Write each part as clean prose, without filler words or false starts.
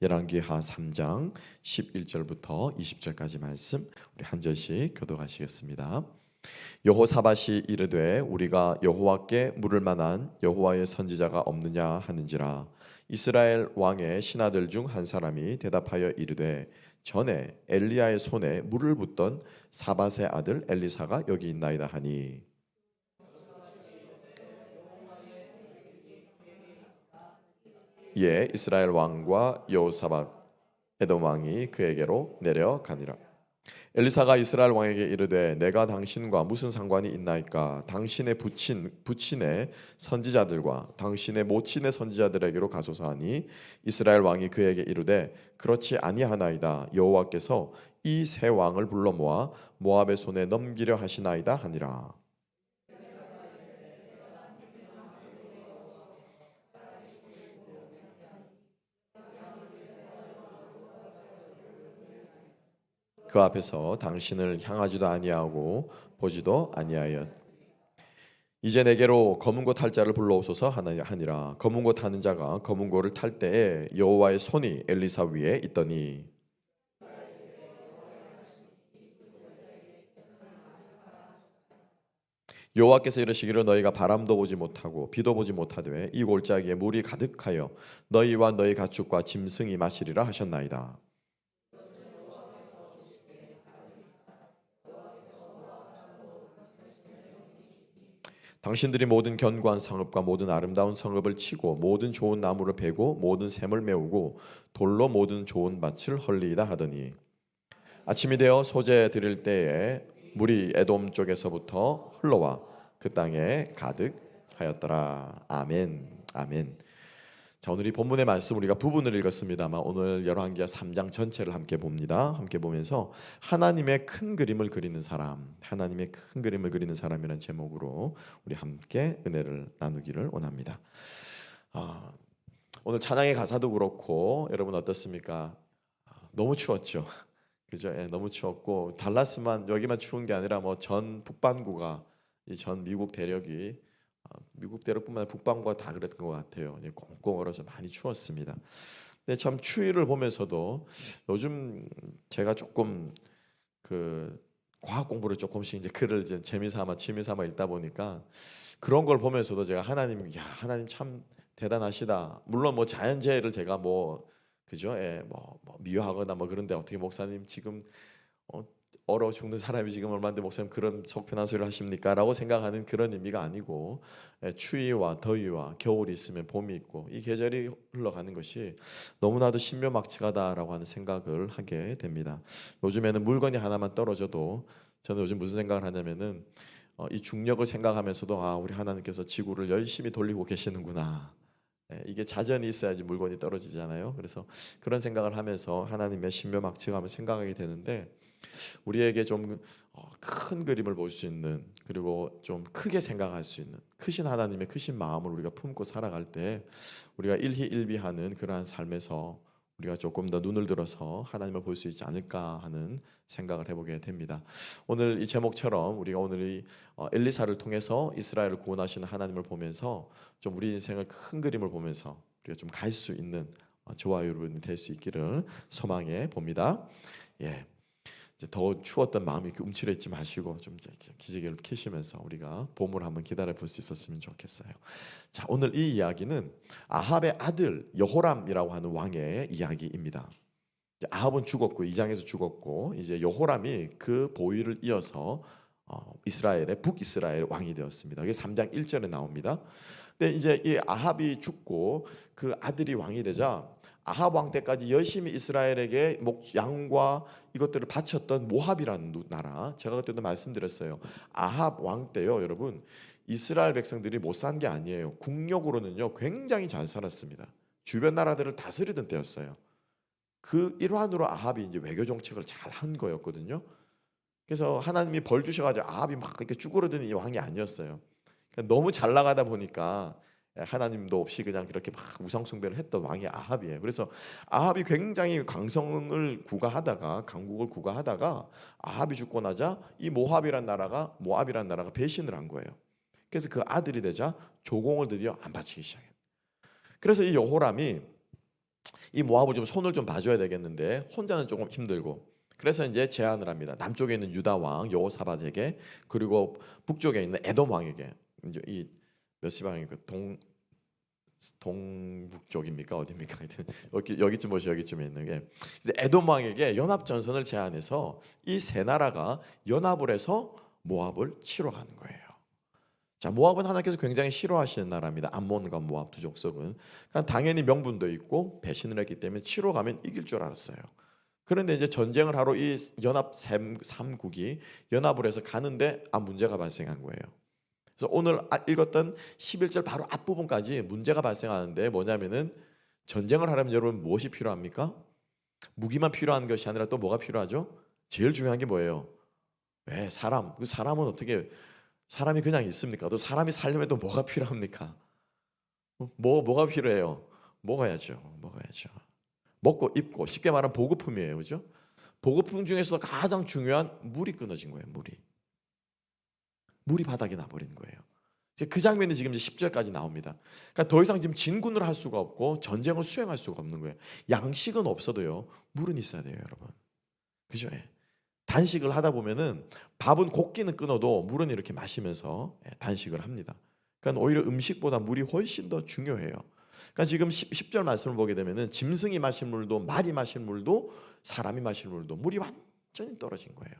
열왕기하 3장 11절부터 20절까지 말씀 우리 한 절씩 교독하시겠습니다. 여호사밧이 이르되 우리가 여호와께 물을 만한 여호와의 선지자가 없느냐 하는지라. 이스라엘 왕의 신하들 중 한 사람이 대답하여 이르되 전에 엘리야의 손에 물을 붓던 사밧의 아들 엘리사가 여기 있나이다 하니, 이에 이스라엘 왕과 여호사밧 에돔 왕이 그에게로 내려가니라. 엘리사가 이스라엘 왕에게 이르되 내가 당신과 무슨 상관이 있나이까? 당신의 부친의 선지자들과 당신의 모친의 선지자들에게로 가소서 하니, 이스라엘 왕이 그에게 이르되 그렇지 아니하나이다. 여호와께서 이 세 왕을 불러 모아 모압의 손에 넘기려 하시나이다 하니라. 그 앞에서 당신을 향하지도 아니하고 보지도 아니하여 이제 내게로 검은 고 탈 자를 불러오소서 하니라. 검은 고 타는 자가 검은 고를 탈 때에 여호와의 손이 엘리사 위에 있더니, 여호와께서 이르시기를 너희가 바람도 보지 못하고 비도 보지 못하되 이 골짜기에 물이 가득하여 너희와 너희 가축과 짐승이 마시리라 하셨나이다. 당신들이 모든 견고한 성읍과 모든 아름다운 성읍을 치고 모든 좋은 나무를 베고 모든 샘을 메우고 돌로 모든 좋은 밭을 헐리이다 하더니, 아침이 되어 소재 드릴 때에 물이 에돔 쪽에서부터 흘러와 그 땅에 가득하였더라. 아멘. 아멘. 자, 오늘 이 본문의 말씀 우리가 부분을 읽었습니다만 오늘 열왕기하 3장 전체를 함께 봅니다. 함께 보면서 하나님의 큰 그림을 그리는 사람, 하나님의 큰 그림을 그리는 사람이라는 제목으로 우리 함께 은혜를 나누기를 원합니다. 오늘 찬양의 가사도 그렇고 여러분 어떻습니까? 너무 추웠죠. 그죠? 예, 너무 추웠고 달라스만 여기만 추운 게 아니라 뭐 전 북반구가 이 전 미국 대륙이 미국 대륙뿐만 아니라 북반구가 다 그랬던 것 같아요. 꽁꽁 얼어서 많이 추웠습니다. 근데 참 추위를 보면서도 요즘 제가 조금 그 과학 공부를 조금씩 이제 글을 이제 재미삼아 취미삼아 읽다 보니까 그런 걸 보면서도 제가 하나님 참 대단하시다. 물론 뭐 자연재해를 제가 뭐 그죠? 예, 뭐 미워하거나 뭐 그런데 어떻게 목사님 지금 얼어 죽는 사람이 지금 얼마인데 목사님 그런 속편한 소리를 하십니까? 라고 생각하는 그런 의미가 아니고, 추위와 더위와 겨울이 있으면 봄이 있고 이 계절이 흘러가는 것이 너무나도 신묘막측하다라고 하는 생각을 하게 됩니다. 요즘에는 물건이 하나만 떨어져도 저는 요즘 무슨 생각을 하냐면은 이 중력을 생각하면서도 우리 하나님께서 지구를 열심히 돌리고 계시는구나. 이게 자전이 있어야지 물건이 떨어지잖아요. 그래서 그런 생각을 하면서 하나님의 신묘막측함을 생각하게 되는데, 우리에게 좀 큰 그림을 볼 수 있는, 그리고 좀 크게 생각할 수 있는 크신 하나님의 크신 마음을 우리가 품고 살아갈 때 우리가 일희일비하는 그러한 삶에서 우리가 조금 더 눈을 들어서 하나님을 볼 수 있지 않을까 하는 생각을 해보게 됩니다. 오늘 이 제목처럼 우리가 오늘 이 엘리사를 통해서 이스라엘을 구원하시는 하나님을 보면서 좀 우리 인생을 큰 그림을 보면서 우리가 좀 갈 수 있는 저와 여러분이 될 수 있기를 소망해 봅니다. 예. 이제 더 추웠던 마음이 이렇게 움츠러있지 마시고 좀 기지개를 켜시면서 우리가 봄을 한번 기다려 볼 수 있었으면 좋겠어요. 자, 오늘 이 이야기는 아합의 아들 여호람이라고 하는 왕의 이야기입니다. 이제 아합은 죽었고 2장에서 죽었고 이제 여호람이 그 보위를 이어서 이스라엘의 북이스라엘 왕이 되었습니다. 이게 3장 1절에 나옵니다. 근데 이제 이 아합이 죽고 그 아들이 왕이 되자 아합 왕 때까지 열심히 이스라엘에게 양과 이것들을 바쳤던 모압이라는 나라, 제가 그때도 말씀드렸어요. 아합 왕 때요, 여러분, 이스라엘 백성들이 못 산 게 아니에요. 국력으로는요 굉장히 잘 살았습니다. 주변 나라들을 다스리던 때였어요. 그 일환으로 아합이 이제 외교 정책을 잘 한 거였거든요. 그래서 하나님이 벌 주셔가지고 아합이 막 이렇게 쭈그러드는 이 왕이 아니었어요. 너무 잘 나가다 보니까 하나님도 없이 그냥 그렇게 막 우상 숭배를 했던 왕이 아합이에요. 그래서 아합이 굉장히 강국을 구가하다가 아합이 죽고 나자 이 모압이란 나라가 배신을 한 거예요. 그래서 그 아들이 되자 조공을 드디어 안 바치기 시작해요. 그래서 이 여호람이 이 모압을 좀 손을 좀 봐줘야 되겠는데 혼자는 조금 힘들고, 그래서 이제 제안을 합니다. 남쪽에 있는 유다 왕 여호사밧에게, 그리고 북쪽에 있는 에돔 왕에게. 이제 이 몇 시방이니까 동북쪽입니까 어디입니까? 하여튼 여기쯤 보시, 여기쯤에 있는 게 이제 에돔 왕에게 연합 전선을 제안해서 이 세 나라가 연합을 해서 모압을 치러 가는 거예요. 자, 모압은 하나님께서 굉장히 싫어하시는 나라입니다. 암몬과 모압 두 족속은. 그러니까 당연히 명분도 있고 배신을 했기 때문에 치러 가면 이길 줄 알았어요. 그런데 이제 전쟁을 하러 이 연합 3국이 연합을 해서 가는데 문제가 발생한 거예요. 그래서 오늘 읽었던 11절 바로 앞부분까지 문제가 발생하는데, 뭐냐면은 전쟁을 하려면 여러분 무엇이 필요합니까? 무기만 필요한 것이 아니라 또 뭐가 필요하죠? 제일 중요한 게 뭐예요? 왜? 사람. 그 사람은 어떻게, 사람이 그냥 있습니까? 또 사람이 살려면 또 뭐가 필요합니까? 뭐가 필요해요? 먹어야죠. 먹고 입고, 쉽게 말하면 보급품이에요. 그죠? 보급품 중에서도 가장 중요한 물이 끊어진 거예요. 물이 바닥에 나버린 거예요. 그 장면이 지금 10절까지 나옵니다. 그러니까 더 이상 지금 진군을 할 수가 없고 전쟁을 수행할 수가 없는 거예요. 양식은 없어도요, 물은 있어야 돼요, 여러분. 그죠? 단식을 하다 보면은 밥은 곡기는 끊어도 물은 이렇게 마시면서 단식을 합니다. 그러니까 오히려 음식보다 물이 훨씬 더 중요해요. 그러니까 지금 10절 말씀을 보게 되면은 짐승이 마실 물도, 말이 마실 물도, 사람이 마실 물도 물이 완전히 떨어진 거예요.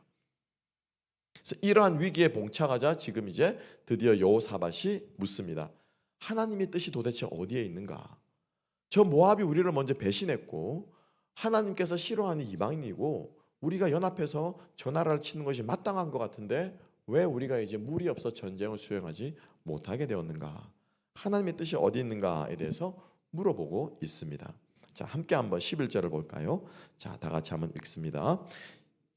그래서 이러한 위기에 봉착하자 지금 이제 드디어 여호사밧이 묻습니다. 하나님의 뜻이 도대체 어디에 있는가? 저 모압이 우리를 먼저 배신했고 하나님께서 싫어하는 이방인이고 우리가 연합해서 저 나라를 치는 것이 마땅한 것 같은데 왜 우리가 이제 물이 없어 전쟁을 수행하지 못하게 되었는가? 하나님의 뜻이 어디 있는가에 대해서 물어보고 있습니다. 자, 함께 한번 11절을 볼까요? 자, 다 같이 한번 읽습니다.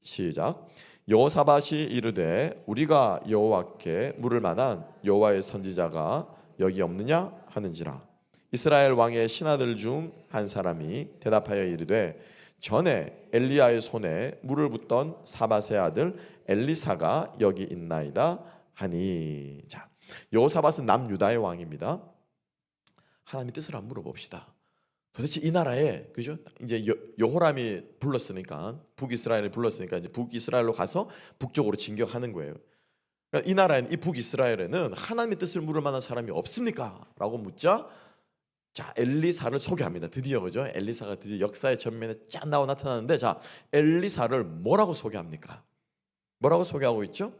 시작. 여호사밧이 이르되 우리가 여호와께 물을 만한 여호와의 선지자가 여기 없느냐 하는지라. 이스라엘 왕의 신하들 중 한 사람이 대답하여 이르되 전에 엘리야의 손에 물을 붓던 사밧의 아들 엘리사가 여기 있나이다 하니. 자, 여호사밧은 남유다의 왕입니다. 하나님의 뜻을 한번 물어봅시다. 도대체 이 나라에, 그죠? 이제 여호람이 불렀으니까, 북이스라엘을 불렀으니까 이제 북이스라엘로 가서 북쪽으로 진격하는 거예요. 그러니까 이 나라에는, 이 북이스라엘에는 하나님의 뜻을 물을 만한 사람이 없습니까? 라고 묻자, 자, 엘리사를 소개합니다. 드디어, 그죠? 엘리사가 드디어 역사의 전면에 짠 나타나는데, 자, 엘리사를 뭐라고 소개합니까? 뭐라고 소개하고 있죠?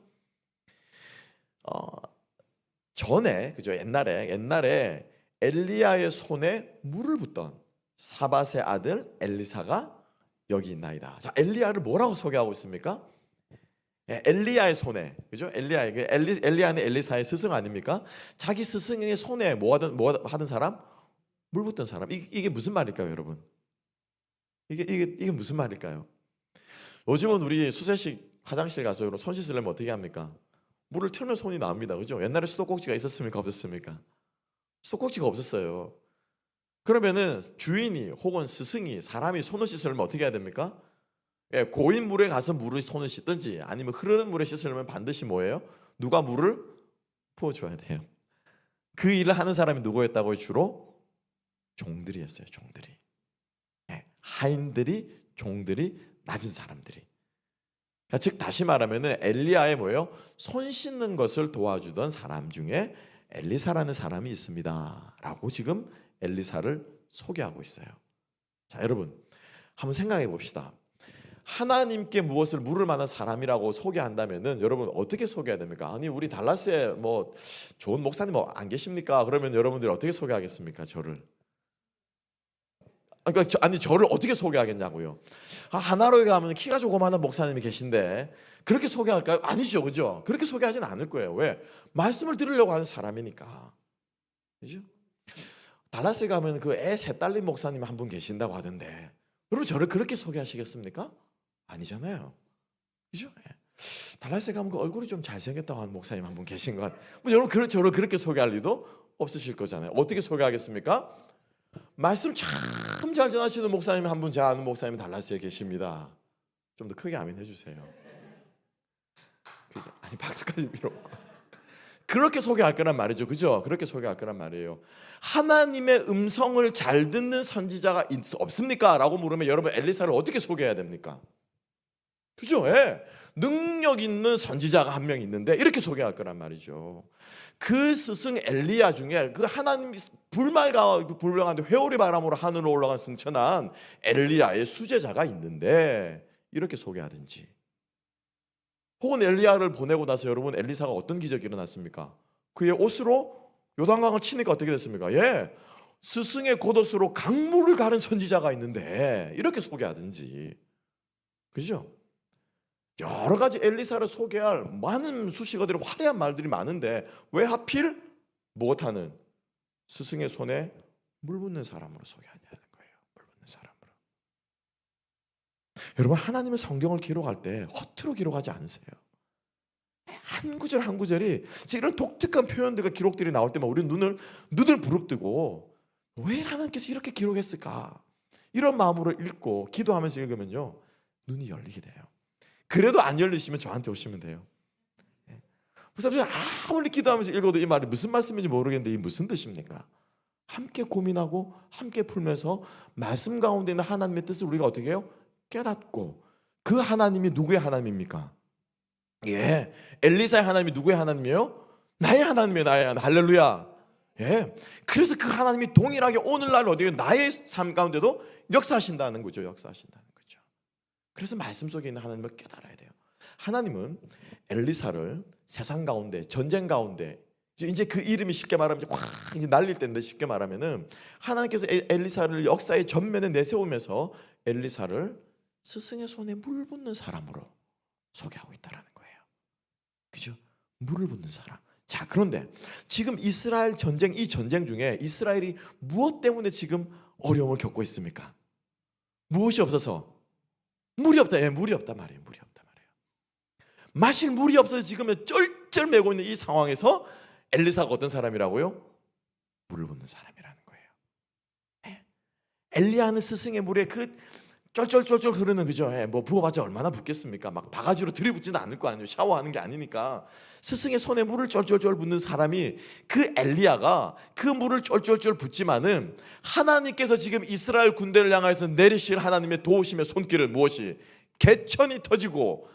전에, 그죠? 옛날에 엘리야의 손에 물을 붓던 사밧의 아들 엘리사가 여기 있나이다. 자, 엘리야를 뭐라고 소개하고 있습니까? 엘리야의 손에, 그죠? 엘리야는 엘리사의 스승 아닙니까? 자기 스승의 손에 뭐 하던 사람? 물 붓던 사람. 이게 무슨 말일까요, 여러분? 이게 무슨 말일까요? 요즘은 우리 수세식 화장실 가서 손 씻으려면 어떻게 합니까? 물을 틀면 손이 나옵니다, 그죠? 옛날에 수도꼭지가 있었습니까, 없었습니까? 수도꼭지가 없었어요. 그러면은 주인이 혹은 스승이 사람이 손을 씻으려면 어떻게 해야 됩니까? 고인 물에 가서 손을 씻든지 아니면 흐르는 물에 씻으려면 반드시 뭐예요? 누가 물을 부어줘야 돼요. 그 일을 하는 사람이 누구였다고요? 주로 종들이 했어요. 종들이. 하인들이, 종들이, 낮은 사람들이. 그러니까 즉 다시 말하면은 엘리야의 뭐예요? 손 씻는 것을 도와주던 사람 중에 엘리사라는 사람이 있습니다 라고 지금 엘리사를 소개하고 있어요. 자, 여러분 한번 생각해 봅시다. 하나님께 무엇을 물을 만한 사람이라고 소개한다면은 여러분 어떻게 소개해야 됩니까? 아니, 우리 달라스에 뭐 좋은 목사님 안 계십니까? 그러면 여러분들이 어떻게 소개하겠습니까? 저를. 그러니까 저를 어떻게 소개하겠냐고요. 하나로에 가면 키가 조그마한 목사님이 계신데 그렇게 소개할까요? 아니죠, 그죠? 그렇게 소개하진 않을 거예요. 왜? 말씀을 들으려고 하는 사람이니까, 그죠? 달라스에 가면 그 애 셋 딸린 목사님 한 분 계신다고 하던데 여러분 저를 그렇게 소개하시겠습니까? 아니잖아요, 그죠? 달라스에 가면 그 얼굴이 좀 잘생겼다고 하는 목사님 한 분 계신 것 같아요. 여러분 저를 그렇게 소개할 리도 없으실 거잖아요. 어떻게 소개하겠습니까? 말씀 참 잘 전하시는 목사님 한 분, 제가 아는 목사님이 달라스에 계십니다. 좀 더 크게 아멘 해주세요. 그죠? 아니, 박수까지 필요 없고 그렇게 소개할 거란 말이죠. 그죠? 그렇게 소개할 거란 말이에요. 하나님의 음성을 잘 듣는 선지자가 없습니까? 라고 물으면 여러분 엘리사를 어떻게 소개해야 됩니까? 그죠? 예. 능력 있는 선지자가 한 명 있는데 이렇게 소개할 거란 말이죠. 그 스승 엘리야 중에 그 하나님이 불말과 회오리 바람으로 하늘로 올라간 승천한 엘리야의 수제자가 있는데 이렇게 소개하든지, 혹은 엘리야를 보내고 나서 여러분 엘리사가 어떤 기적이 일어났습니까? 그의 옷으로 요단강을 치니까 어떻게 됐습니까? 예, 스승의 겉옷으로 강물을 가른 선지자가 있는데 이렇게 소개하든지, 그죠? 여러 가지 엘리사를 소개할 많은 수식어들이 화려한 말들이 많은데 왜 하필 못하는 스승의 손에 물 붓는 사람으로 소개하냐는 거예요. 물 붓는 사람으로. 여러분 하나님의 성경을 기록할 때 허투루 기록하지 않으세요. 한 구절 한 구절이 이런 독특한 표현들과 기록들이 나올 때만 우리 눈을 부릅뜨고 왜 하나님께서 이렇게 기록했을까? 이런 마음으로 읽고 기도하면서 읽으면요 눈이 열리게 돼요. 그래도 안 열리시면 저한테 오시면 돼요. 목사님 아무리 기도하면서 읽어도 이 말이 무슨 말씀인지 모르겠는데 이 무슨 뜻입니까? 함께 고민하고 함께 풀면서 말씀 가운데 있는 하나님의 뜻을 우리가 어떻게 해요? 깨닫고, 그 하나님이 누구의 하나님입니까? 예, 엘리사의 하나님이 누구의 하나님이에요? 나의 하나님이에요. 나의 하나님. 할렐루야. 예, 그래서 그 하나님이 동일하게 오늘날 어디에 나의 삶 가운데도 역사하신다는 거죠. 역사하신다는 거죠. 그래서 말씀 속에 있는 하나님을 깨달아야 돼요. 하나님은 엘리사를 세상 가운데, 전쟁 가운데, 이제 그 이름이 쉽게 말하면 이제 날릴 때인데, 쉽게 말하면은 하나님께서 엘리사를 역사의 전면에 내세우면서 엘리사를 스승의 손에 물 붓는 사람으로 소개하고 있다라는 거예요. 그죠? 물을 붓는 사람. 자, 그런데 지금 이스라엘 전쟁, 이 전쟁 중에 이스라엘이 무엇 때문에 지금 어려움을 겪고 있습니까? 무엇이 없어서? 물이 없다. 예, 물이 없다 말이에요. 물이 없다 말이에요. 마실 물이 없어서 지금 쩔쩔매고 있는 이 상황에서 엘리사가 어떤 사람이라고요? 물을 붓는 사람이라는 거예요. 예. 엘리야는 스승의 물에 그 쩔쩔쩔쩔 흐르는, 그죠? 예, 뭐 부어봤자 얼마나 붓겠습니까? 막 바가지로 들이붓지는 않을 거 아니에요. 샤워하는 게 아니니까. 스승의 손에 물을 쩔쩔쩔 붓는 사람이 그 엘리야가 그 물을 쩔쩔쩔 붓지만은 하나님께서 지금 이스라엘 군대를 향해서 내리실 하나님의 도우심의 손길은 무엇이? 개천이 터지고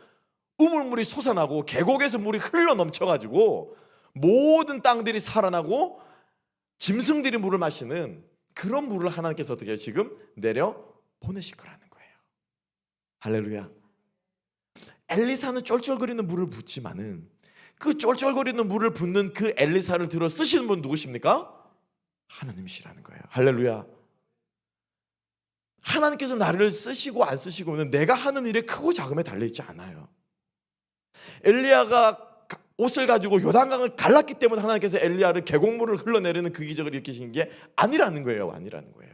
우물물이 솟아나고 계곡에서 물이 흘러 넘쳐가지고 모든 땅들이 살아나고 짐승들이 물을 마시는 그런 물을 하나님께서 어떻게 해요? 지금 내려 보내실 거라는 거예요. 할렐루야. 엘리사는 쫄쫄거리는 물을 붓지만은 그 쫄쫄거리는 물을 붓는 그 엘리사를 들어 쓰시는 분 누구십니까? 하나님이시라는 거예요. 할렐루야. 하나님께서 나를 쓰시고 안 쓰시고는 내가 하는 일에 크고 작음에 달려있지 않아요. 엘리야가 옷을 가지고 요단강을 갈랐기 때문에 하나님께서 엘리야를 계곡물을 흘러내리는 그 기적을 일으키신 게 아니라는 거예요. 아니라는 거예요.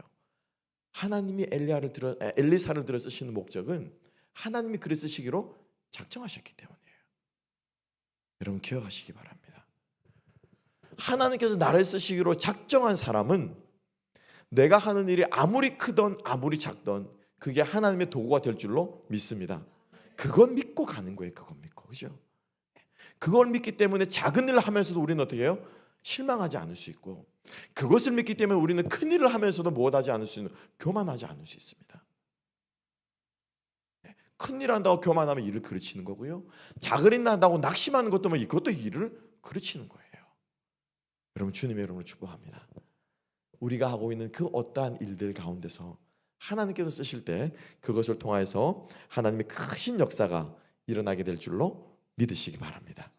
하나님이 엘리사를 들어 쓰시는 목적은 하나님이 그를 쓰시기로 작정하셨기 때문이에요. 여러분 기억하시기 바랍니다. 하나님께서 나를 쓰시기로 작정한 사람은 내가 하는 일이 아무리 크던 아무리 작던 그게 하나님의 도구가 될 줄로 믿습니다. 그건 믿고 가는 거예요. 그건 믿고, 그죠? 그걸 믿기 때문에 작은 일을 하면서도 우리는 어떻게 해요? 실망하지 않을 수 있고, 그것을 믿기 때문에 우리는 큰 일을 하면서도 무엇하지 않을 수 있는, 교만하지 않을 수 있습니다. 큰 일 한다고 교만하면 일을 그르치는 거고요, 작은 일 한다고 낙심하는 것도 뭐 이것도 일을 그르치는 거예요. 여러분 주님의 이름으로 축복합니다. 우리가 하고 있는 그 어떠한 일들 가운데서 하나님께서 쓰실 때 그것을 통해서 하나님의 크신 역사가 일어나게 될 줄로 믿으시기 바랍니다.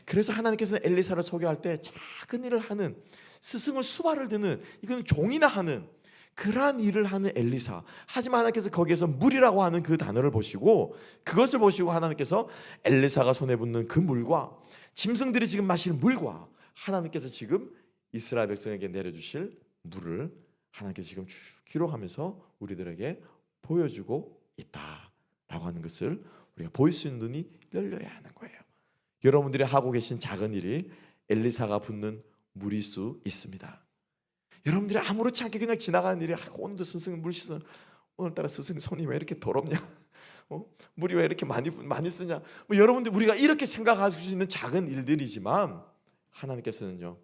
그래서 하나님께서는 엘리사를 소개할 때 작은 일을 하는, 스승을 수발을 드는, 이건 종이나 하는 그러한 일을 하는 엘리사. 하지만 하나님께서 거기에서 물이라고 하는 그 단어를 보시고, 그것을 보시고 하나님께서 엘리사가 손에 붓는 그 물과 짐승들이 지금 마실 물과 하나님께서 지금 이스라엘 백성에게 내려주실 물을 하나님께서 지금 쭉 기록하면서 우리들에게 보여주고 있다라고 하는 것을 우리가 보일 수 있는 눈이 열려야 하는 거예요. 여러분들이 하고 계신 작은 일이 엘리사가 붓는 물일 수 있습니다. 여러분들이 아무렇지 않게 그냥 지나가는 일이, 오늘도 스승 물 씻어, 오늘따라 스승 손이 왜 이렇게 더럽냐, 물이 왜 이렇게 많이 쓰냐, 뭐 여러분들 우리가 이렇게 생각할 수 있는 작은 일들이지만 하나님께서는요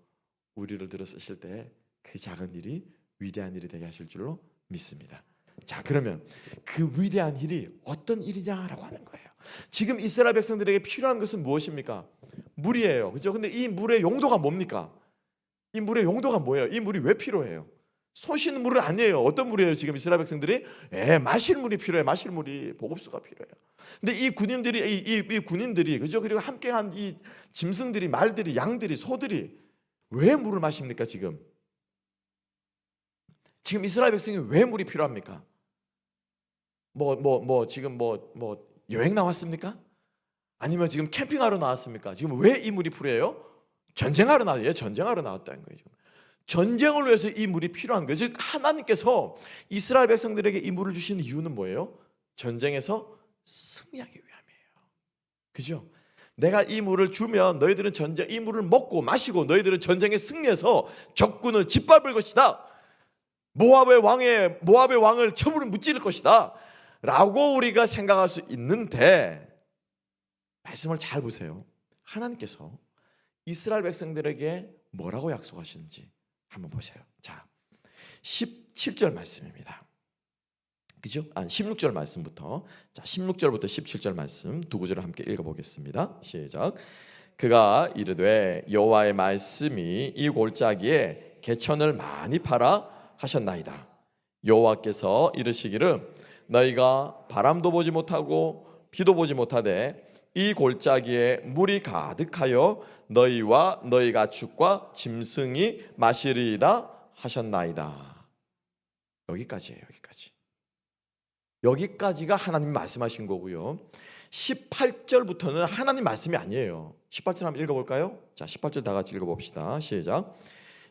우리를 들어 쓰실 때 그 작은 일이 위대한 일이 되게 하실 줄로 믿습니다. 자, 그러면 그 위대한 일이 어떤 일이냐라고 하는 거예요. 지금 이스라엘 백성들에게 필요한 것은 무엇입니까? 물이에요. 그죠? 근데 이 물의 용도가 뭡니까? 이 물의 용도가 뭐예요? 이 물이 왜 필요해요? 손 씻는 물은 아니에요. 어떤 물이에요? 지금 이스라엘 백성들이 마실 물이 필요해. 마실 물이 보급수가 필요해요. 근데 이 군인들이 이 군인들이 그죠? 그리고 함께한 이 짐승들이 말들이 양들이 소들이 왜 물을 마십니까? 지금 이스라엘 백성이 왜 물이 필요합니까? 지금 여행 나왔습니까? 아니면 지금 캠핑하러 나왔습니까? 지금 왜 이 물이 필요해요? 전쟁하러 나왔어요. 전쟁하러 나왔다는 거예요. 전쟁을 위해서 이 물이 필요한 거예요. 즉 하나님께서 이스라엘 백성들에게 이 물을 주시는 이유는 뭐예요? 전쟁에서 승리하기 위함이에요. 그죠? 내가 이 물을 주면 너희들은 이 물을 먹고 마시고 너희들은 전쟁에 승리해서 적군을 짓밟을 것이다. 모압의 왕을 처분을 무찌를 것이다 라고 우리가 생각할 수 있는데, 말씀을 잘 보세요. 하나님께서 이스라엘 백성들에게 뭐라고 약속하시는지 한번 보세요. 자, 17절 말씀입니다. 그죠? 16절 말씀부터, 자 16절부터 17절 말씀 두 구절을 함께 읽어보겠습니다. 시작. 그가 이르되 여호와의 말씀이 이 골짜기에 개천을 많이 팔아 하셨나이다. 여호와께서 이르시기를 너희가 바람도 보지 못하고 비도 보지 못하되 이 골짜기에 물이 가득하여 너희와 너희 가축과 짐승이 마시리이다 하셨나이다. 여기까지예요. 여기까지가 하나님 말씀하신 거고요. 18절부터는 하나님 말씀이 아니에요. 18절 한번 읽어볼까요? 자, 18절 다 같이 읽어봅시다. 시작.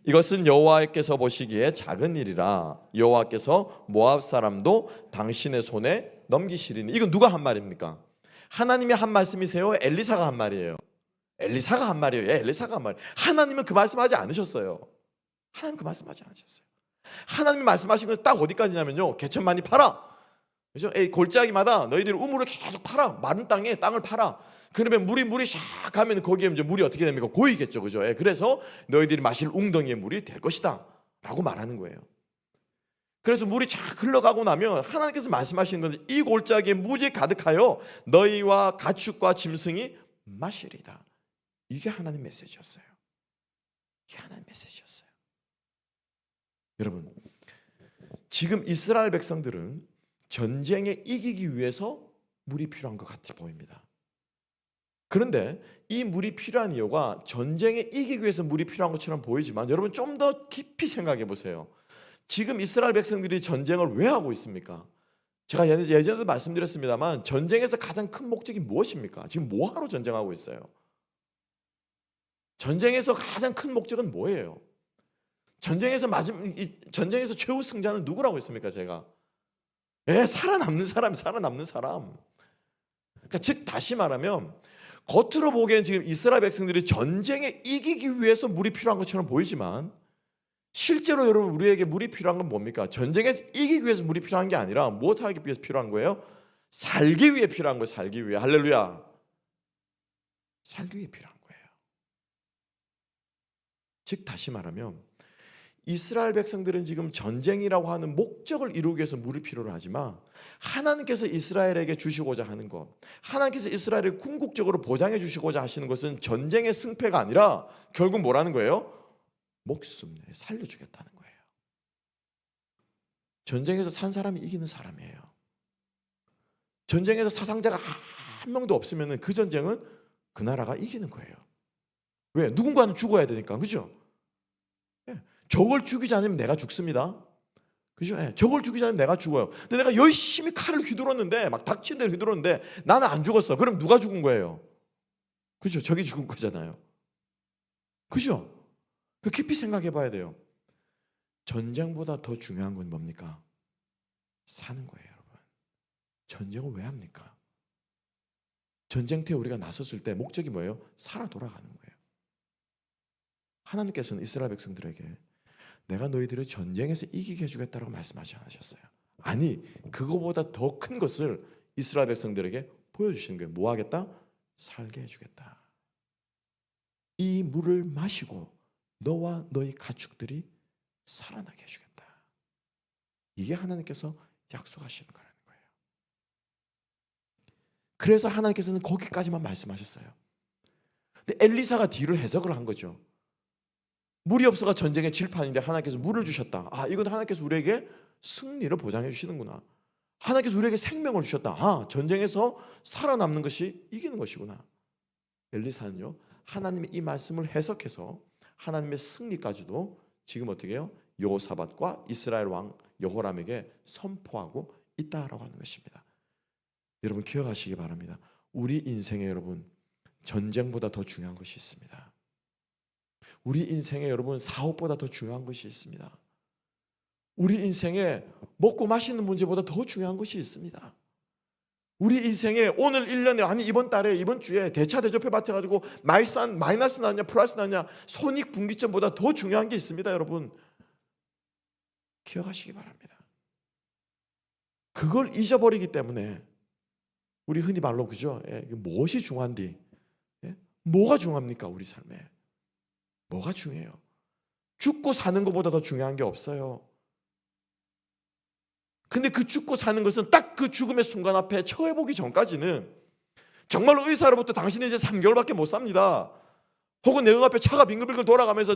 이것은 여호와께서 보시기에 작은 일이라 여호와께서 모압 사람도 당신의 손에 넘기시리니. 이건 누가 한 말입니까? 하나님이 한 말씀이세요? 엘리사가 한 말이에요? 엘리사가 한 말이에요. 엘리사가 한 말. 하나님은 그 말씀하지 않으셨어요. 하나님 그 말씀하지 않으셨어요. 하나님이 말씀하신 건 딱 어디까지냐면요, 개천 많이 팔아. 그죠? 골짜기마다 너희들이 우물을 계속 팔아. 마른 땅을 팔아. 그러면 물이 샥 가면 거기에 이제 물이 어떻게 됩니까? 고이겠죠. 그죠? 그래서 너희들이 마실 웅덩이의 물이 될 것이다 라고 말하는 거예요. 그래서 물이 쫙 흘러가고 나면 하나님께서 말씀하시는 것은 이 골짜기에 물이 가득하여 너희와 가축과 짐승이 마시리다. 이게 하나님 메시지였어요. 이게 하나님 메시지였어요. 여러분, 지금 이스라엘 백성들은 전쟁에 이기기 위해서 물이 필요한 것 같아 보입니다. 그런데 이 물이 필요한 이유가 전쟁에 이기기 위해서 물이 필요한 것처럼 보이지만, 여러분 좀 더 깊이 생각해 보세요. 지금 이스라엘 백성들이 전쟁을 왜 하고 있습니까? 제가 예전에도 말씀드렸습니다만 전쟁에서 가장 큰 목적이 무엇입니까? 지금 뭐하러 전쟁하고 있어요? 전쟁에서 가장 큰 목적은 뭐예요? 전쟁에서 최후 승자는 누구라고 했습니까? 제가 살아남는 사람. 그러니까 즉 다시 말하면 겉으로 보기엔 지금 이스라엘 백성들이 전쟁에 이기기 위해서 물이 필요한 것처럼 보이지만, 실제로 여러분 우리에게 물이 필요한 건 뭡니까? 전쟁에서 이기기 위해서 물이 필요한 게 아니라 무엇 하기 위해서 필요한 거예요? 살기 위해 필요한 거예요. 살기 위해. 할렐루야. 살기 위해 필요한 거예요. 즉 다시 말하면 이스라엘 백성들은 지금 전쟁이라고 하는 목적을 이루기 위해서 물이 필요로 하지만, 하나님께서 이스라엘에게 주시고자 하는 것, 하나님께서 이스라엘을 궁극적으로 보장해 주시고자 하시는 것은 전쟁의 승패가 아니라 결국 뭐라는 거예요? 목숨 살려주겠다는 거예요. 전쟁에서 산 사람이 이기는 사람이에요. 전쟁에서 사상자가 한 명도 없으면 그 전쟁은 그 나라가 이기는 거예요. 왜? 누군가는 죽어야 되니까. 그죠? 적을 죽이지 않으면 내가 죽습니다. 그죠? 적을 죽이지 않으면 내가 죽어요. 근데 내가 열심히 칼을 휘두르는데, 막 닥친 대로 휘두르는데 나는 안 죽었어. 그럼 누가 죽은 거예요? 그죠? 적이 죽은 거잖아요. 그죠? 깊이 생각해 봐야 돼요. 전쟁보다 더 중요한 건 뭡니까? 사는 거예요, 여러분. 전쟁을 왜 합니까? 전쟁터에 우리가 나섰을 때 목적이 뭐예요? 살아 돌아가는 거예요. 하나님께서는 이스라엘 백성들에게 내가 너희들을 전쟁에서 이기게 해주겠다라고 말씀하지 않으셨어요. 아니, 그거보다 더 큰 것을 이스라엘 백성들에게 보여주시는 거예요. 뭐 하겠다? 살게 해주겠다. 이 물을 마시고 너와 너희 가축들이 살아나게 해주겠다. 이게 하나님께서 약속하시는 거라는 거예요. 그래서 하나님께서는 거기까지만 말씀하셨어요. 근데 엘리사가 뒤로 해석을 한 거죠. 물이 없어가 전쟁의 칠판인데 하나님께서 물을 주셨다. 아, 이건 하나님께서 우리에게 승리를 보장해 주시는구나. 하나님께서 우리에게 생명을 주셨다. 아, 전쟁에서 살아남는 것이 이기는 것이구나. 엘리사는요, 하나님의 이 말씀을 해석해서 하나님의 승리까지도 지금 어떻게 해요? 여호사밧과 이스라엘 왕 여호람에게 선포하고 있다라고 하는 것입니다. 여러분 기억하시기 바랍니다. 우리 인생에 여러분 전쟁보다 더 중요한 것이 있습니다. 우리 인생에 여러분 사업보다 더 중요한 것이 있습니다. 우리 인생에 먹고 마시는 문제보다 더 중요한 것이 있습니다. 우리 인생에 오늘 1년에 아니 이번 달에 이번 주에 대차 대조표 받쳐가지고 마이너스 나냐 플러스 나냐 손익분기점보다 더 중요한 게 있습니다. 여러분 기억하시기 바랍니다. 그걸 잊어버리기 때문에 우리 흔히 말로 그죠? 무엇이 중요한디? 뭐가 중요합니까? 우리 삶에 뭐가 중요해요? 죽고 사는 것보다 더 중요한 게 없어요. 근데 그 죽고 사는 것은 딱 그 죽음의 순간 앞에 처해보기 전까지는 정말로 의사로부터 당신은 이제 3개월밖에 못 삽니다. 혹은 내 눈앞에 차가 빙글빙글 돌아가면서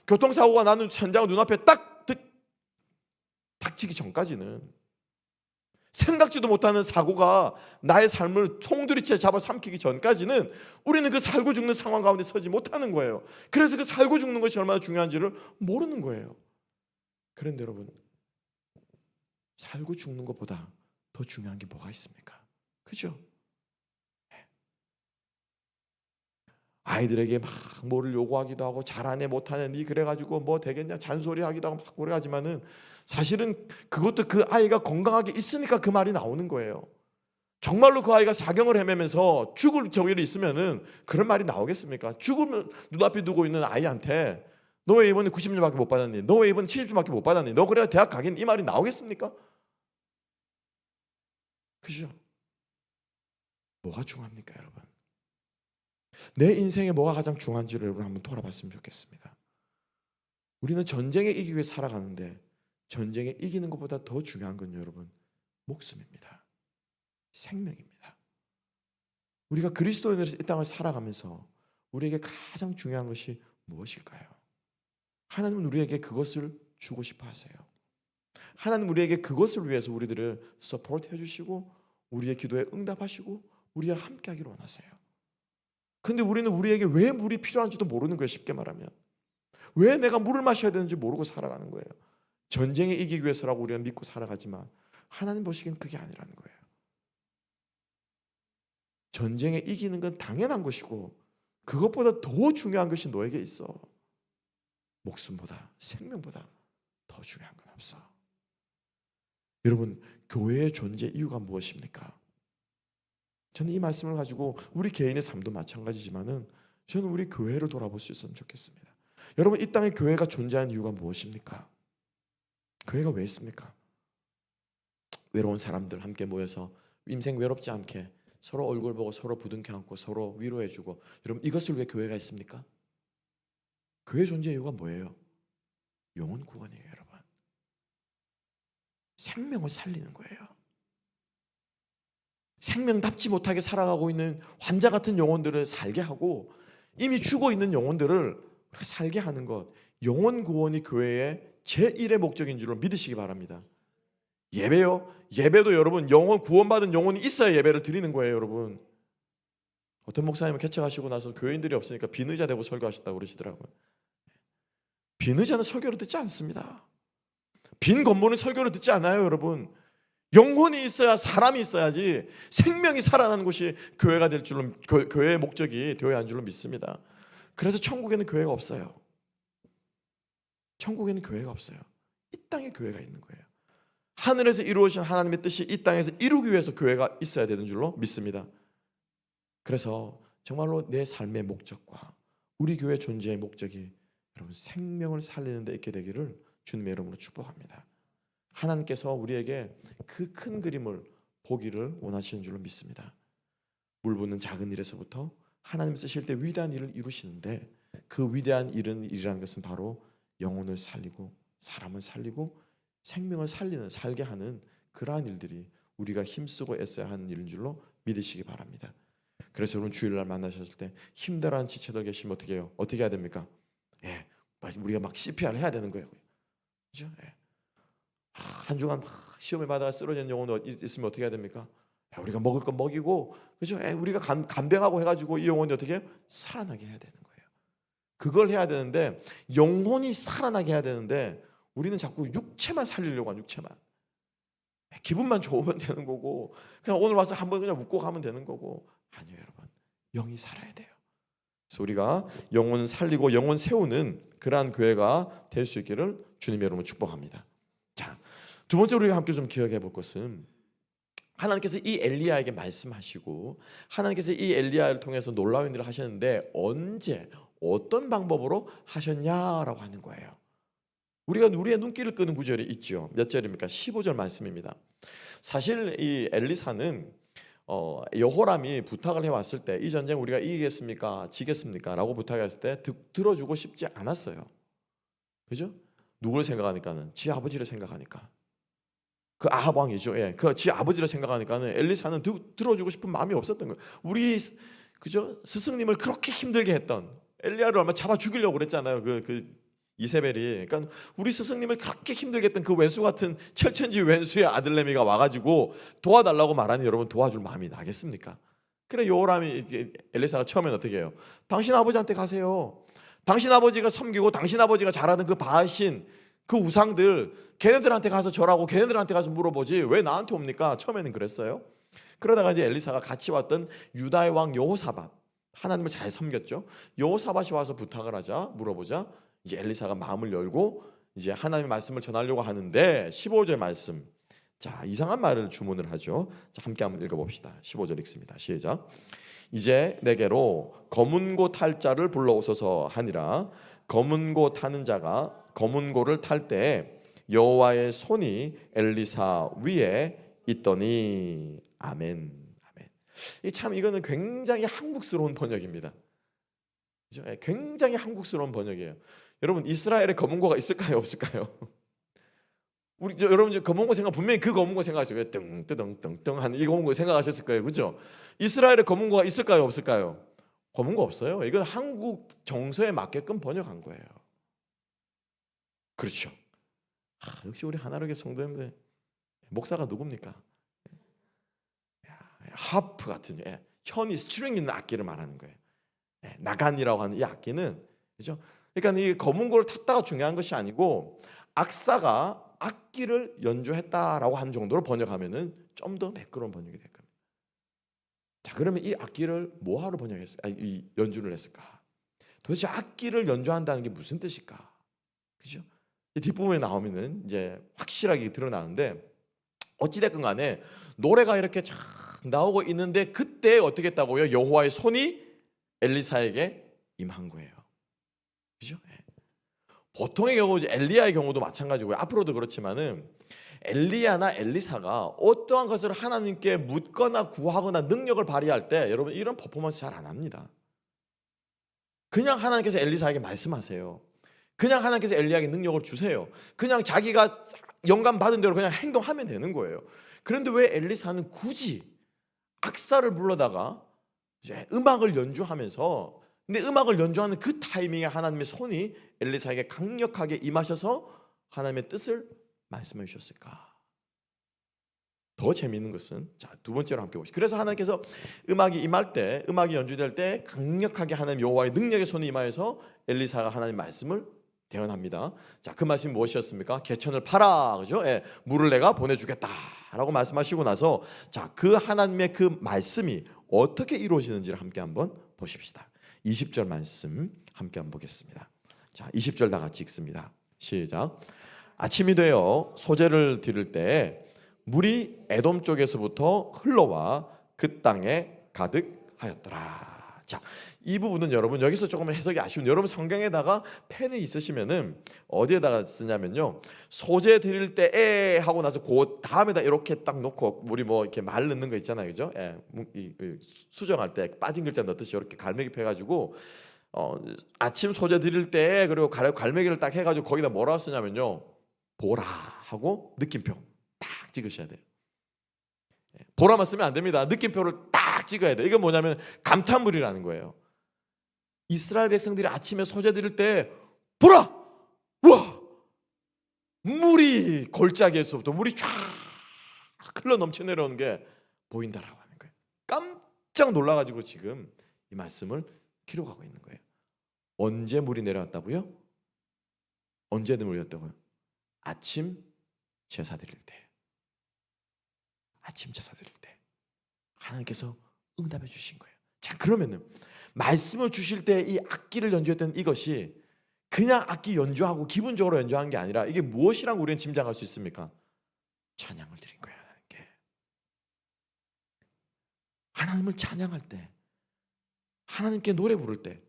교통사고가 나는 현장을 눈앞에 딱 닥치기 전까지는 생각지도 못하는 사고가 나의 삶을 송두리째 잡아 삼키기 전까지는 우리는 그 살고 죽는 상황 가운데 서지 못하는 거예요. 그래서 그 살고 죽는 것이 얼마나 중요한지를 모르는 거예요. 그런데 여러분 살고 죽는 것보다 더 중요한 게 뭐가 있습니까? 그죠? 아이들에게 막 뭐를 요구하기도 하고 잘하네 못하네 니 그래가지고 뭐 되겠냐 잔소리하기도 하고 막 그래가지만은 사실은 그것도 그 아이가 건강하게 있으니까 그 말이 나오는 거예요. 정말로 그 아이가 사경을 헤매면서 죽을 저기를 있으면은 그런 말이 나오겠습니까? 죽으면 눈앞에 두고 있는 아이한테 너 왜 이번에 90점밖에 못 받았니? 너 왜 이번에 70점밖에 못 받았니? 너 그래야 대학 가겠니? 이 말이 나오겠습니까? 그죠? 뭐가 중요합니까, 여러분? 내 인생에 뭐가 가장 중요한지를 여러분 한번 돌아봤으면 좋겠습니다. 우리는 전쟁에 이기기 위해 살아가는데 전쟁에 이기는 것보다 더 중요한 건 여러분 목숨입니다. 생명입니다. 우리가 그리스도인으로서 이 땅을 살아가면서 우리에게 가장 중요한 것이 무엇일까요? 하나님은 우리에게 그것을 주고 싶어 하세요. 하나님 우리에게 그것을 위해서 우리들을 서포트 해주시고 우리의 기도에 응답하시고 우리와 함께하기를 원하세요. 근데 우리는 우리에게 왜 물이 필요한지도 모르는 거예요. 쉽게 말하면 왜 내가 물을 마셔야 되는지 모르고 살아가는 거예요. 전쟁에 이기기 위해서라고 우리가 믿고 살아가지만 하나님 보시기엔 그게 아니라는 거예요. 전쟁에 이기는 건 당연한 것이고 그것보다 더 중요한 것이 너에게 있어. 목숨보다 생명보다 더 중요한 건 없어. 여러분 교회의 존재 이유가 무엇입니까? 저는 이 말씀을 가지고 우리 개인의 삶도 마찬가지지만은 저는 우리 교회를 돌아볼 수 있으면 좋겠습니다. 여러분 이 땅에 교회가 존재하는 이유가 무엇입니까? 교회가 왜 있습니까? 외로운 사람들 함께 모여서 인생 외롭지 않게 서로 얼굴 보고 서로 부둥켜 안고 서로 위로해주고 여러분 이것을 위해 교회가 있습니까? 교회 존재 이유가 뭐예요? 영혼 구원이에요 여러분. 생명을 살리는 거예요. 생명답지 못하게 살아가고 있는 환자 같은 영혼들을 살게 하고 이미 죽어 있는 영혼들을 살게 하는 것, 영혼 구원이 교회의 제1의 목적인 줄로 믿으시기 바랍니다. 예배요? 예배도 여러분 영혼 구원받은 영혼이 있어야 예배를 드리는 거예요 여러분. 어떤 목사님은 개척하시고 나서 교인들이 없으니까 빈 의자 대고 설교하셨다고 그러시더라고요. 빈 의자는 설교를 듣지 않습니다. 빈 건물은 설교를 듣지 않아요 여러분. 영혼이 있어야 사람이 있어야지 생명이 살아나는 곳이 교회가 될 줄로 교회의 목적이 되어야 하는 줄로 믿습니다. 그래서 천국에는 교회가 없어요. 천국에는 교회가 없어요. 이 땅에 교회가 있는 거예요. 하늘에서 이루어진 하나님의 뜻이 이 땅에서 이루기 위해서 교회가 있어야 되는 줄로 믿습니다. 그래서 정말로 내 삶의 목적과 우리 교회 존재의 목적이 여러분 생명을 살리는 데 있게 되기를 주님의 이름으로 축복합니다. 하나님께서 우리에게 그 큰 그림을 보기를 원하시는 줄로 믿습니다. 물 붓는 작은 일에서부터 하나님 쓰실 때 위대한 일을 이루시는데 그 위대한 일이라는 것은 바로 영혼을 살리고 사람을 살리고 생명을 살게 하는 그러한 일들이 우리가 힘쓰고 애써야 하는 일인 줄로 믿으시기 바랍니다. 그래서 여러분 주일날 만나셨을 때 힘들어하는 지체들 계시면 어떻게 해요? 어떻게 해야 됩니까? 예, 우리가 막 CPR 해야 되는 거예요. 그죠? 예. 한 주간 막 시험을 받아가 쓰러진 영혼도 있으면 어떻게 해야 됩니까? 우리가 먹을 건 먹이고, 그죠? 우리가 간병하고 해가지고 이 영혼이 어떻게 해요? 살아나게 해야 되는 거예요. 그걸 해야 되는데 영혼이 살아나게 해야 되는데 우리는 자꾸 육체만 살리려고 하는 육체만. 기분만 좋으면 되는 거고 그냥 오늘 와서 한번 그냥 웃고 가면 되는 거고 아니요 여러분 영이 살아야 돼요. 그래서 우리가 영혼 살리고 영혼 세우는 그러한 교회가 될 수 있기를 주님 여러분 축복합니다. 자, 두 번째 우리가 함께 좀 기억해 볼 것은 하나님께서 이 엘리야에게 말씀하시고 하나님께서 이 엘리야를 통해서 놀라운 일을 하셨는데 언제 어떤 방법으로 하셨냐라고 하는 거예요. 우리가 우리의 눈길을 끄는 구절이 있죠. 몇 절입니까? 15절 말씀입니다. 사실 이 엘리사는 여호람이 부탁을 해왔을 때 이 전쟁 우리가 이기겠습니까? 지겠습니까? 라고 부탁했을 때 들어주고 싶지 않았어요. 그죠? 누굴 생각하니까는 지 아버지를 생각하니까 그 아합 왕이죠. 예, 그 지 아버지를 생각하니까는 엘리사는 들어주고 싶은 마음이 없었던 거예요. 우리 그죠? 스승님을 그렇게 힘들게 했던 엘리야를 얼마 잡아 죽이려고 그랬잖아요. 그 이세벨이. 그러니까 우리 스승님을 그렇게 힘들게 했던 그 왼수 같은 철천지 왼수의 아들내미가 와가지고 도와달라고 말하니 여러분 도와줄 마음이 나겠습니까? 그래 요람이 엘리사가 처음엔 어떻게 해요? 당신 아버지한테 가세요. 당신 아버지가 섬기고 당신 아버지가 잘하는 그 바하신 그 우상들 걔네들한테 가서 절하고 걔네들한테 가서 물어보지 왜 나한테 옵니까? 처음에는 그랬어요. 그러다가 이제 엘리사가 같이 왔던 유다의 왕 여호사밧 하나님을 잘 섬겼죠. 여호사밧이 와서 부탁을 하자 물어보자 이제 엘리사가 마음을 열고 이제 하나님의 말씀을 전하려고 하는데 15절 말씀. 자, 이상한 말을 주문을 하죠. 자, 함께 한번 읽어봅시다. 15절 읽습니다. 시작. 이제 내게로 검은고 탈 자를 불러오소서 하니라. 검은고 타는 자가 검은고를 탈 때 여호와의 손이 엘리사 위에 있더니 아멘. 아멘. 참 이거는 굉장히 한국스러운 번역입니다. 굉장히 한국스러운 번역이에요. 여러분 이스라엘에 검은고가 있을까요? 없을까요? 우리 여러분 검은고 생각 분명히 그 검은고 생각하실 거예요. 뜬뜨덩 하는 이 검은고 생각하셨을 거예요. 그렇죠? 이스라엘에 검은고가 있을까요? 없을까요? 검은고 없어요. 이건 한국 정서에 맞게끔 번역한 거예요. 그렇죠. 역시 우리 하나로의 성도님들 목사가 누굽니까? 하프 같은 현이 스트링 있는 악기를 말하는 거예요. 나간이라고 하는 이 악기는 그죠? 그러니까 이 검은고를 탔다가 중요한 것이 아니고 악사가 악기를 연주했다라고 하는 정도로 번역하면은 좀 더 매끄러운 번역이 될 겁니다. 자, 그러면 이 악기를 뭐하러 이 연주를 했을까? 도대체 악기를 연주한다는 게 무슨 뜻일까? 그죠? 이 뒷부분에 나오면은 이제 확실하게 드러나는데 어찌됐건 간에 노래가 이렇게 쫙 나오고 있는데 그때 어떻게 했다고요? 여호와의 손이 엘리사에게 임한 거예요. 그죠? 보통의 경우 엘리야의 경우도 마찬가지고요. 앞으로도 그렇지만은 엘리야나 엘리사가 어떠한 것을 하나님께 묻거나 구하거나 능력을 발휘할 때 여러분 이런 퍼포먼스 잘 안 합니다. 그냥 하나님께서 엘리사에게 말씀하세요. 그냥 하나님께서 엘리야에게 능력을 주세요. 그냥 자기가 영감 받은 대로 그냥 행동하면 되는 거예요. 그런데 왜 엘리사는 굳이 악사를 불러다가 이제 음악을 연주하면서 근데 음악을 연주하는 그 타이밍에 하나님의 손이 엘리사에게 강력하게 임하셔서 하나님의 뜻을 말씀해 주셨을까? 더 재미있는 것은 자, 두 번째로 함께 보시죠. 그래서 하나님께서 음악이 임할 때 음악이 연주될 때 강력하게 하나님 여호와의 능력의 손이 임하여서 엘리사가 하나님 말씀을 대언합니다. 자, 그 말씀이 무엇이었습니까? 개천을 파라, 그죠? 물을 내가 보내주겠다라고 말씀하시고 나서 자, 그 하나님의 그 말씀이 어떻게 이루어지는지를 함께 한번 보십시다. 20절 말씀 함께 한번 보겠습니다. 자, 20절 다 같이 읽습니다. 시작. 아침이 되어 소재를 드릴 때 물이 에돔 쪽에서부터 흘러와 그 땅에 가득하였더라. 자, 이 부분은 여러분 여기서 조금 해석이 아쉬운, 여러분 성경에다가 펜이 있으시면은 어디에다가 쓰냐면요, 소재 드릴 때 하고 나서 그 다음에다 이렇게 딱 놓고, 우리 뭐 이렇게 말 넣는 거 있잖아요, 그죠? 수정할 때 빠진 글자 넣듯이 이렇게 갈매기 펴가지고 아침 소재 드릴 때, 그리고 갈매기를 딱 해가지고 거기다 뭐라고 쓰냐면요, 보라 하고 느낌표 딱 찍으셔야 돼요. 보라만 쓰면 안 됩니다. 느낌표를 딱 찍어야 돼요. 이건 뭐냐면 감탄물이라는 거예요. 이스라엘 백성들이 아침에 소재 드릴 때 보라! 우와! 물이, 골짜기에서부터 물이 쫙 흘러 넘쳐 내려오는 게 보인다라고 하는 거예요. 깜짝 놀라가지고 지금 이 말씀을 기록하고 있는 거예요. 언제 물이 내려왔다고요? 언제 물이 내려왔다고요? 아침 제사 드릴 때. 아침 제사 드릴 때 하나님께서 응답해 주신 거예요. 자, 그러면은 말씀을 주실 때 이 악기를 연주했던 이것이 그냥 악기 연주하고 기분적으로 연주한 게 아니라 이게 무엇이라고 우리는 짐작할 수 있습니까? 찬양을 드린 거예요. 하나님께. 하나님을 찬양할 때, 하나님께 노래 부를 때,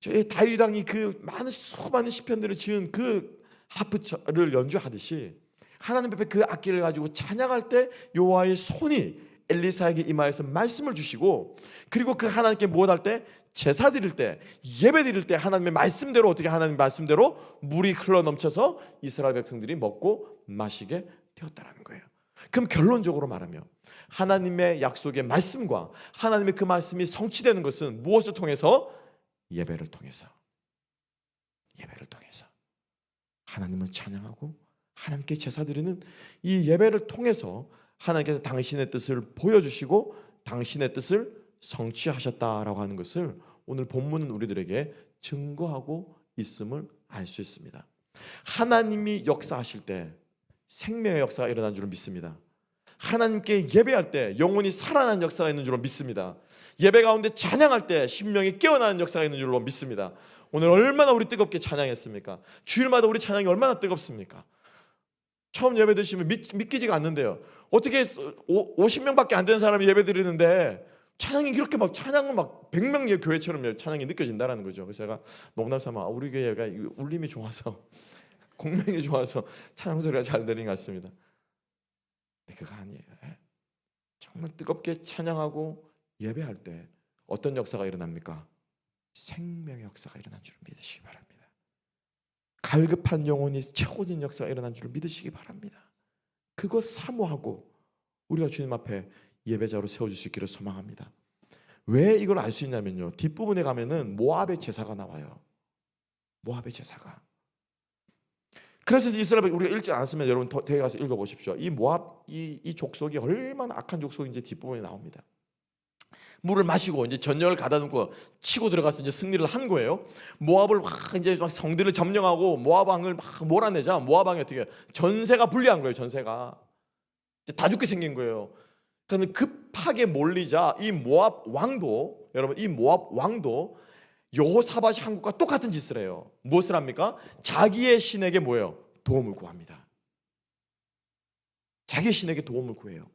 저희 다윗 왕이 그 많은 수많은 시편들을 지은 그 하프를 연주하듯이 하나님 앞에 그 악기를 가지고 찬양할 때 여호와의 손이 엘리사에게 임하여서 말씀을 주시고, 그리고 그 하나님께 무엇할 때, 제사 드릴 때, 예배 드릴 때 하나님의 말씀대로, 어떻게 하나님 말씀대로 물이 흘러 넘쳐서 이스라엘 백성들이 먹고 마시게 되었다는 거예요. 그럼 결론적으로 말하면 하나님의 약속의 말씀과 하나님의 그 말씀이 성취되는 것은 무엇을 통해서? 예배를 통해서. 예배를 통해서 하나님을 찬양하고 하나님께 제사 드리는 이 예배를 통해서 하나님께서 당신의 뜻을 보여주시고 당신의 뜻을 성취하셨다라고 하는 것을 오늘 본문은 우리들에게 증거하고 있음을 알 수 있습니다. 하나님이 역사하실 때 생명의 역사가 일어난 줄을 믿습니다. 하나님께 예배할 때 영혼이 살아나는 역사가 있는 줄로 믿습니다. 예배 가운데 찬양할 때 심령이 깨어나는 역사가 있는 줄로 믿습니다. 오늘 얼마나 우리 뜨겁게 찬양했습니까? 주일마다 우리 찬양이 얼마나 뜨겁습니까? 처음 예배 드시면 믿기지가 않는데요. 어떻게 50명밖에 안 되는 사람이 예배 드리는데 찬양이 이렇게 막, 찬양은 막 100명의 교회처럼 찬양이 느껴진다는 거죠. 그래서 제가 농담삼아 우리 교회가 울림이 좋아서 공명이 좋아서 찬양 소리가 잘 들리는 것 같습니다. 근데 그거 아니에요. 정말 뜨겁게 찬양하고 예배할 때 어떤 역사가 일어납니까? 생명의 역사가 일어난 줄 믿으시기 바랍니다. 갈급한 영혼이 채워진 역사가 일어난 줄 믿으시기 바랍니다. 그거 사모하고 우리가 주님 앞에 예배자로 세워질 수 있기를 소망합니다. 왜 이걸 알 수 있냐면요, 뒷부분에 가면은 모압의 제사가 나와요. 모압의 제사가. 그래서 이스라엘, 우리가 읽지 않았으면 여러분 뒤에 가서 읽어보십시오. 이 모압 이 족속이 얼마나 악한 족속인지 뒷부분에 나옵니다. 물을 마시고 이제 전열을 가다듬고 치고 들어가서 이제 승리를 한 거예요. 모압을 이제 막 성들을 점령하고 모압 왕을 막 몰아내자 모압 왕이 어떻게 전세가 불리한 거예요. 전세가 이제 다 죽게 생긴 거예요. 그러면 급하게 몰리자 이 모압 왕도, 여러분 이 모압 왕도 여호사밧이 한국과 똑같은 짓을 해요. 무엇을 합니까? 자기의 신에게 뭐예요? 도움을 구합니다. 자기의 신에게 도움을 구해요.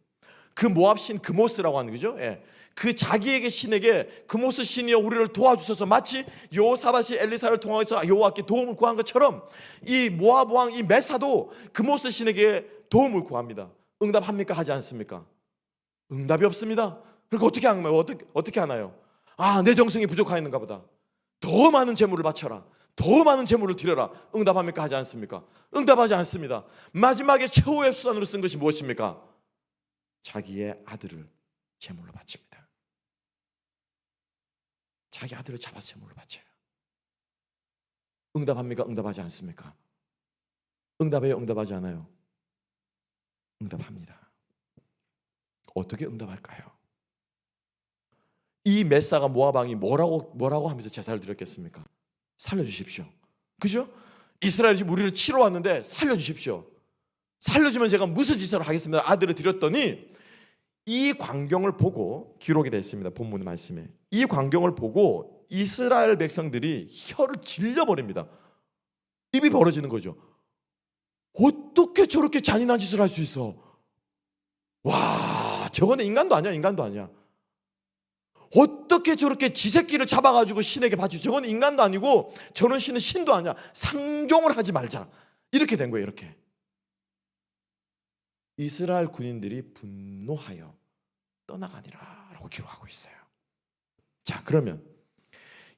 그 모압 신 그모스라고 하는 거죠. 예. 그 자기에게 신에게 그모스 신이여 우리를 도와주셔서, 마치 여호사밧이 엘리사를 통해서 여호와께 도움을 구한 것처럼 이 모압 왕 이 메사도 그모스 신에게 도움을 구합니다. 응답합니까? 하지 않습니까? 응답이 없습니다. 그러니까 어떻게 하나요? 어떻게 하나요? 아, 내 정성이 부족하였는가 보다. 더 많은 재물을 바쳐라. 더 많은 재물을 드려라. 응답합니까? 하지 않습니까? 응답하지 않습니다. 마지막에 최후의 수단으로 쓴 것이 무엇입니까? 자기의 아들을 제물로 바칩니다. 자기 아들을 잡아서 제물로 바쳐요. 응답합니까? 응답하지 않습니까? 응답해요? 응답하지 않아요? 응답합니다. 어떻게 응답할까요? 이 메사가 모압 왕이 뭐라고 하면서 제사를 드렸겠습니까? 살려주십시오. 그죠? 이스라엘이 우리를 치러 왔는데 살려주십시오. 살려주면 제가 무슨 짓을 하겠습니다. 아들을 드렸더니 이 광경을 보고, 기록이 되어 있습니다. 본문 말씀에 이 광경을 보고 이스라엘 백성들이 혀를 질려버립니다. 입이 벌어지는 거죠. 어떻게 저렇게 잔인한 짓을 할 수 있어? 와, 저거는 인간도 아니야. 인간도 아니야. 어떻게 저렇게 지새끼를 잡아가지고 신에게 바치고, 저건 인간도 아니고 저런 신은 신도 아니야, 상종을 하지 말자, 이렇게 된 거예요. 이렇게 이스라엘 군인들이 분노하여 떠나가니라 라고 기록하고 있어요. 자, 그러면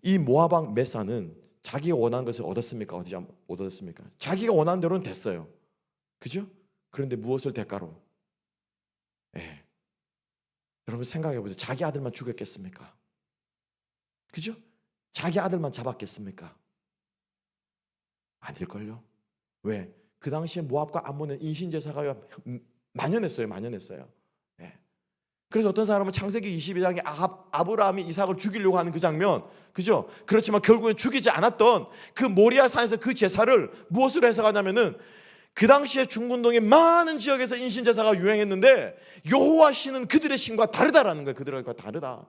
이 모압 왕 메사는 자기가 원하는 것을 얻었습니까? 얻었습니까? 자기가 원하는 대로는 됐어요. 그죠? 그런데 무엇을 대가로? 여러분 생각해 보세요. 자기 아들만 죽였겠습니까? 그죠? 자기 아들만 잡았겠습니까? 아닐걸요. 왜? 그 당시에 모압과 암몬은 인신제사가 만연했어요. 그래서 어떤 사람은 창세기 22장에 아브라함이 이삭을 죽이려고 하는 그 장면, 그죠? 그렇지만 결국엔 죽이지 않았던 그 모리아 산에서 그 제사를 무엇으로 해석하냐면은, 그 당시에 중근동의 많은 지역에서 인신제사가 유행했는데 여호와 신은 그들의 신과 다르다라는 거예요. 그들과 다르다.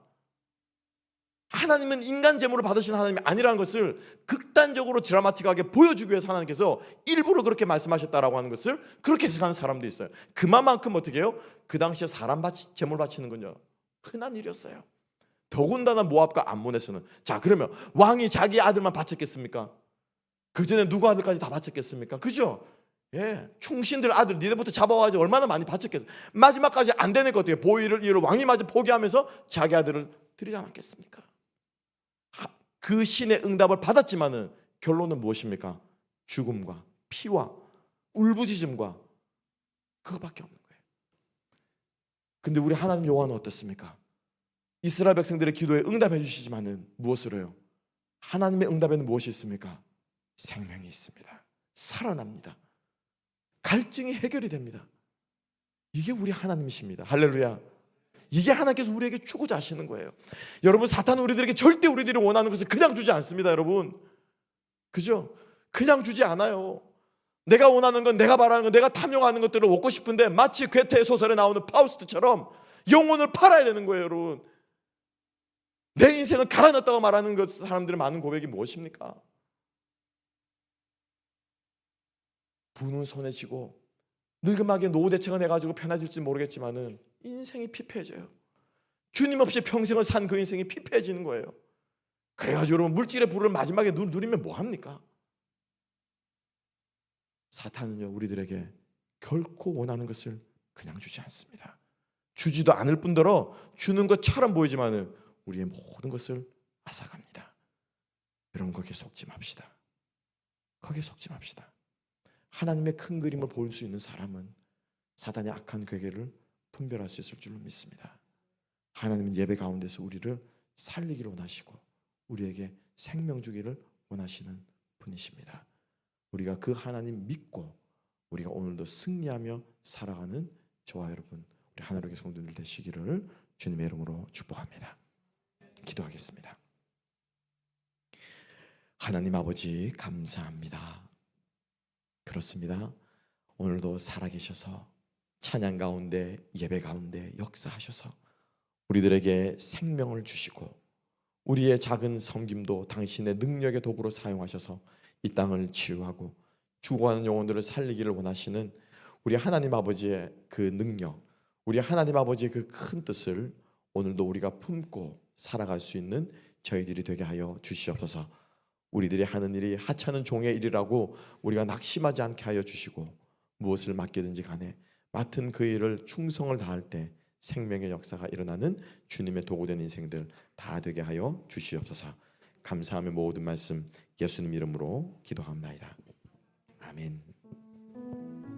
하나님은 인간 제물을 받으신 하나님이 아니라는 것을 극단적으로 드라마틱하게 보여주기 위해서 하나님께서 일부러 그렇게 말씀하셨다라고 하는 것을 그렇게 해석하는 사람도 있어요. 그만큼 어떻게 해요? 그 당시에 사람 제물 바치는 건요, 흔한 일이었어요. 더군다나 모압과 암몬에서는. 자, 그러면 왕이 자기 아들만 바쳤겠습니까? 그 전에 누구 아들까지 다 바쳤겠습니까? 그죠? 충신들 아들 니네부터 잡아와가지고 얼마나 많이 바쳤겠어요. 마지막까지 안 되는 것 같아요. 보위를 이유로 왕이 마저 포기하면서 자기 아들을 드리지 않았겠습니까? 그 신의 응답을 받았지만은 결론은 무엇입니까? 죽음과 피와 울부짖음과 그거밖에 없는 거예요. 근데 우리 하나님 여호와는 어떻습니까? 이스라엘 백성들의 기도에 응답해 주시지만은 무엇으로요? 하나님의 응답에는 무엇이 있습니까? 생명이 있습니다. 살아납니다. 갈증이 해결이 됩니다. 이게 우리 하나님이십니다. 할렐루야. 이게 하나님께서 우리에게 주고자 하시는 거예요. 여러분, 사탄은 우리들에게 절대 우리들이 원하는 것을 그냥 주지 않습니다. 여러분, 그죠? 그냥 주지 않아요. 내가 원하는 건, 내가 바라는 건, 내가 탐욕하는 것들을 얻고 싶은데 마치 괴테 소설에 나오는 파우스트처럼 영혼을 팔아야 되는 거예요. 여러분, 내 인생을 갈아넣었다고 말하는 것, 사람들의 많은 고백이 무엇입니까? 부는 손에 쥐고 늙음하게 노후 대책을 해가지고 편해질지 모르겠지만은 인생이 피폐해져요. 주님 없이 평생을 산 그 인생이 피폐해지는 거예요. 그래가지고 여러분, 물질의 부를 마지막에 누리면 뭐합니까? 사탄은요, 우리들에게 결코 원하는 것을 그냥 주지 않습니다. 주지도 않을 뿐더러 주는 것처럼 보이지만은 우리의 모든 것을 앗아갑니다. 여러분, 거기에 속지 맙시다. 거기에 속지 맙시다. 하나님의 큰 그림을 볼 수 있는 사람은 사단의 악한 괴계를 분별할 수 있을 줄로 믿습니다. 하나님은 예배 가운데서 우리를 살리기를 원하시고 우리에게 생명 주기를 원하시는 분이십니다. 우리가 그 하나님 믿고 우리가 오늘도 승리하며 살아가는 저와 여러분, 우리 하나님의 성도들 되시기를 주님의 이름으로 축복합니다. 기도하겠습니다. 하나님 아버지, 감사합니다. 그렇습니다. 오늘도 살아계셔서 찬양 가운데, 예배 가운데 역사하셔서 우리들에게 생명을 주시고 우리의 작은 섬김도 당신의 능력의 도구로 사용하셔서 이 땅을 치유하고 죽어가는 영혼들을 살리기를 원하시는 우리 하나님 아버지의 그 능력, 우리 하나님 아버지의 그 큰 뜻을 오늘도 우리가 품고 살아갈 수 있는 저희들이 되게 하여 주시옵소서. 우리들이 하는 일이 하찮은 종의 일이라고 우리가 낙심하지 않게 하여 주시고 무엇을 맡기든지 간에 맡은 그 일을 충성을 다할 때 생명의 역사가 일어나는 주님의 도구된 인생들 다 되게 하여 주시옵소서. 감사하며 모든 말씀 예수님 이름으로 기도합니다. 아멘.